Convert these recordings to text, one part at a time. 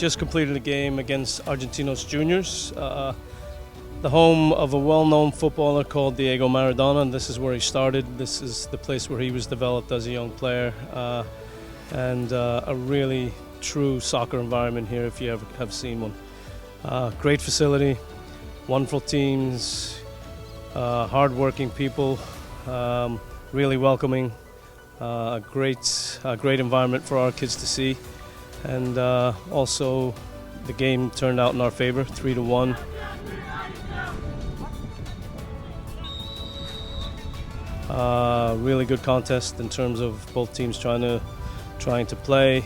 just completed a game against Argentinos Juniors, the home of a well-known footballer called Diego Maradona, and this is where he started. This is the place where he was developed as a young player, and a really true soccer environment here if you ever have seen one. Great facility, wonderful teams, hard-working people, really welcoming, a great environment for our kids to see, and also the game turned out in our favor, 3-1. Really good contest in terms of both teams trying to play.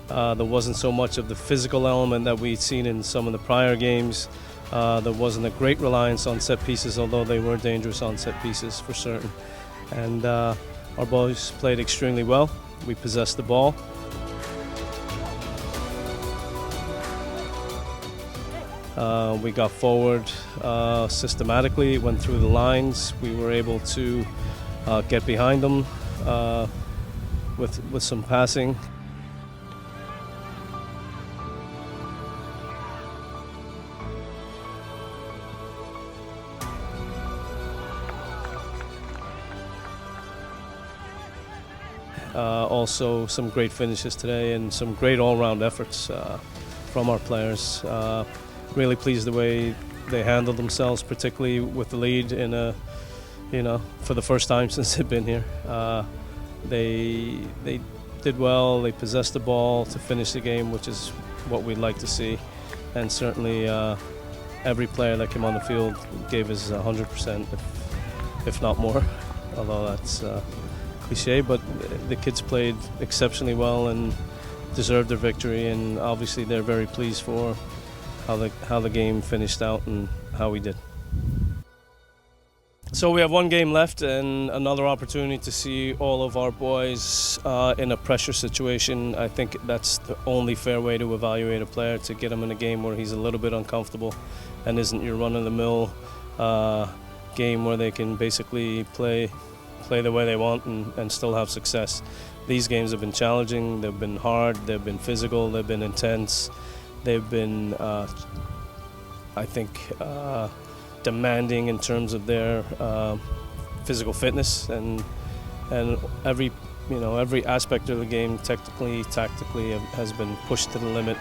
There wasn't so much of the physical element that we'd seen in some of the prior games. There wasn't a great reliance on set pieces, although they were dangerous on set pieces for certain. And our boys played extremely well. We possessed the ball. We got forward systematically, went through the lines. We were able to get behind them with some passing. Also some great finishes today and some great all-round efforts from our players. Really pleased the way they handled themselves, particularly with the lead in for the first time since they've been here. They did well. They possessed the ball to finish the game, which is what we'd like to see. And certainly every player that came on the field gave us 100%, if not more. Although that's cliche, but the kids played exceptionally well and deserved their victory. And obviously, they're very pleased for how the game finished out and how we did. So we have one game left and another opportunity to see all of our boys in a pressure situation. I think that's the only fair way to evaluate a player, to get him in a game where he's a little bit uncomfortable and isn't your run-of-the-mill game where they can basically play the way they want and still have success. These games have been challenging, they've been hard, they've been physical, they've been intense, they've been, I think, demanding in terms of their physical fitness, and every aspect of the game, technically, tactically, has been pushed to the limit.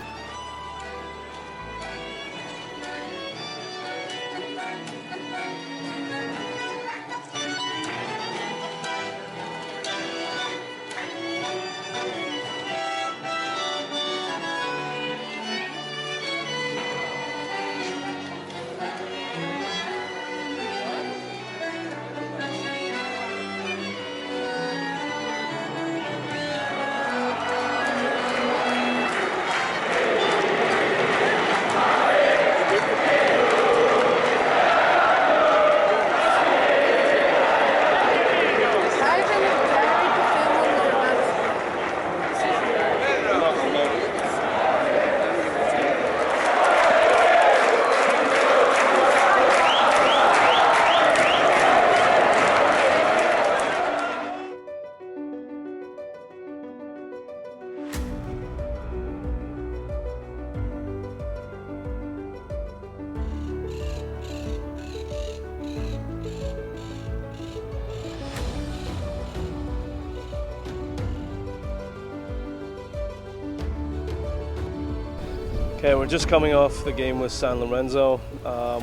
Okay, we're just coming off the game with San Lorenzo,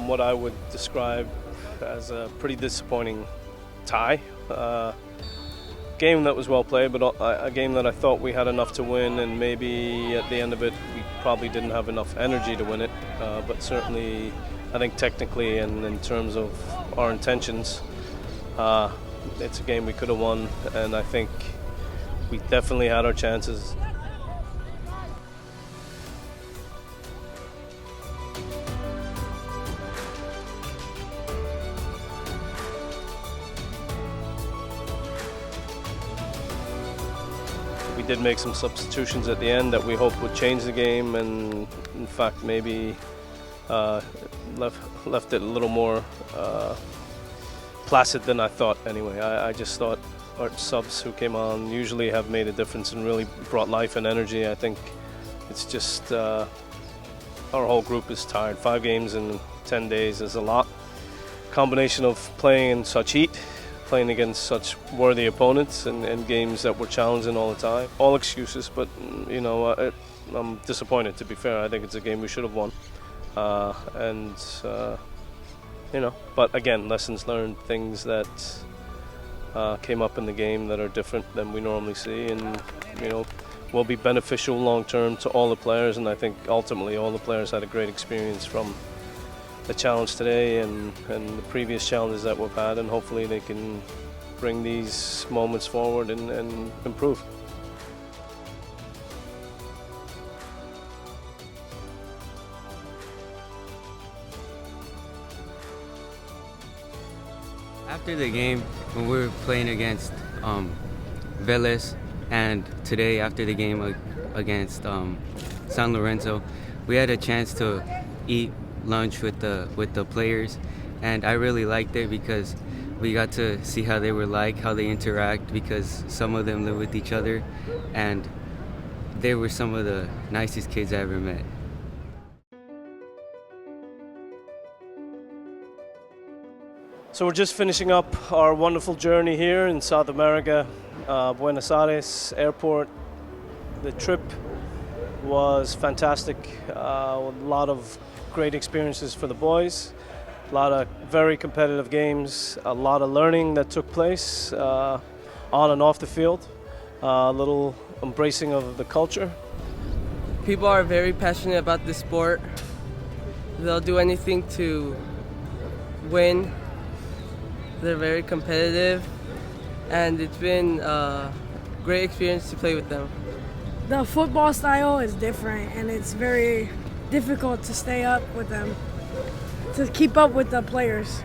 what I would describe as a pretty disappointing tie. Game that was well played, but a game that I thought we had enough to win, and maybe at the end of it we probably didn't have enough energy to win it, but certainly I think technically and in terms of our intentions, it's a game we could have won, and I think we definitely had our chances. We did make some substitutions at the end that we hope would change the game, and in fact maybe left it a little more placid than I thought anyway. I just thought our subs who came on usually have made a difference and really brought life and energy. I think it's just our whole group is tired. 5 games in 10 days is a lot. Combination of playing in such heat, playing against such worthy opponents, and games that were challenging all the time. All excuses, but you know, I'm disappointed, to be fair. I think it's a game we should have won. You know, but again, lessons learned, things that came up in the game that are different than we normally see, and you know, will be beneficial long term to all the players. And I think ultimately all the players had a great experience from the challenge today and the previous challenges that we've had, and hopefully they can bring these moments forward and improve. After the game, when we were playing against Vélez, and today after the game against San Lorenzo, we had a chance to eat lunch with the players, and I really liked it because we got to see how they were like, how they interact, because some of them live with each other, and they were some of the nicest kids I ever met. So we're just finishing up our wonderful journey here in South America, Buenos Aires airport. The trip was fantastic, a lot of great experiences for the boys, a lot of very competitive games, a lot of learning that took place on and off the field, a little embracing of the culture. People are very passionate about this sport. They'll do anything to win. They're very competitive, and it's been a great experience to play with them. The football style is different, and it's very difficult to stay up with them, to keep up with the players.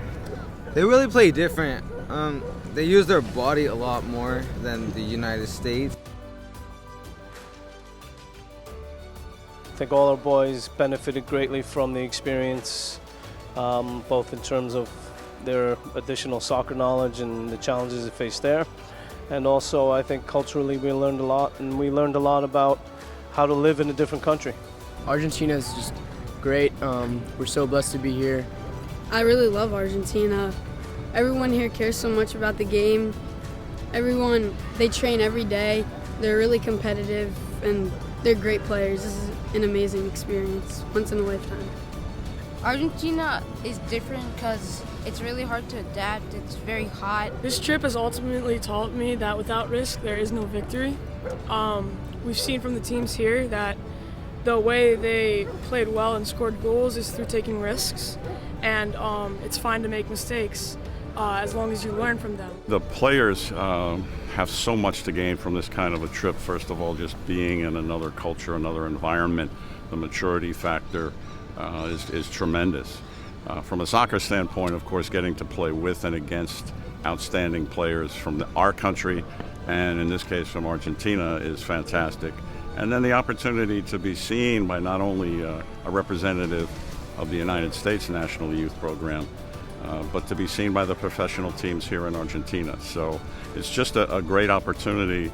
They really play different. They use their body a lot more than the United States. I think all our boys benefited greatly from the experience, both in terms of their additional soccer knowledge and the challenges they faced there. And also, I think culturally we learned a lot, and we learned a lot about how to live in a different country. Argentina is just great. We're so blessed to be here. I really love Argentina. Everyone here cares so much about the game. They train every day. They're really competitive, and they're great players. This is an amazing experience, once in a lifetime. Argentina is different because it's really hard to adapt. It's very hot. This trip has ultimately taught me that without risk, there is no victory. We've seen from the teams here that the way they played well and scored goals is through taking risks, and it's fine to make mistakes as long as you learn from them. The players have so much to gain from this kind of a trip. First of all, just being in another culture, another environment, the maturity factor is tremendous. From a soccer standpoint, of course, getting to play with and against outstanding players from our country, and in this case from Argentina, is fantastic. And then the opportunity to be seen by not only a representative of the United States National Youth Program, but to be seen by the professional teams here in Argentina. So it's just a great opportunity,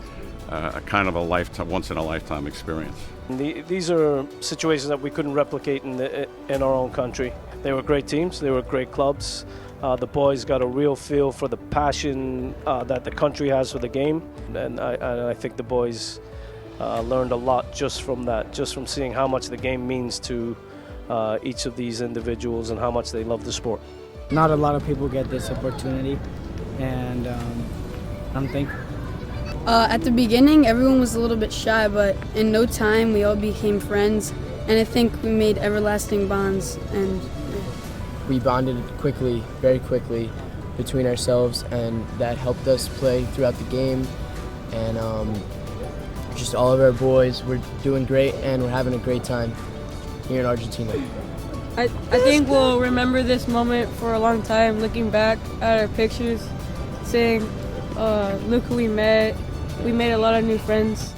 a kind of a once-in-a-lifetime experience. These are situations that we couldn't replicate in our own country. They were great teams, they were great clubs. The boys got a real feel for the passion that the country has for the game, and I think the boys learned a lot just from that, just from seeing how much the game means to each of these individuals and how much they love the sport. Not a lot of people get this opportunity, and I'm thankful. At the beginning, everyone was a little bit shy, but in no time, we all became friends, and I think we made everlasting bonds. And We bonded quickly, very quickly, between ourselves, and that helped us play throughout the game. And just all of our boys were doing great, and we're having a great time here in Argentina. I think we'll remember this moment for a long time, looking back at our pictures, saying, look who we met. We made a lot of new friends.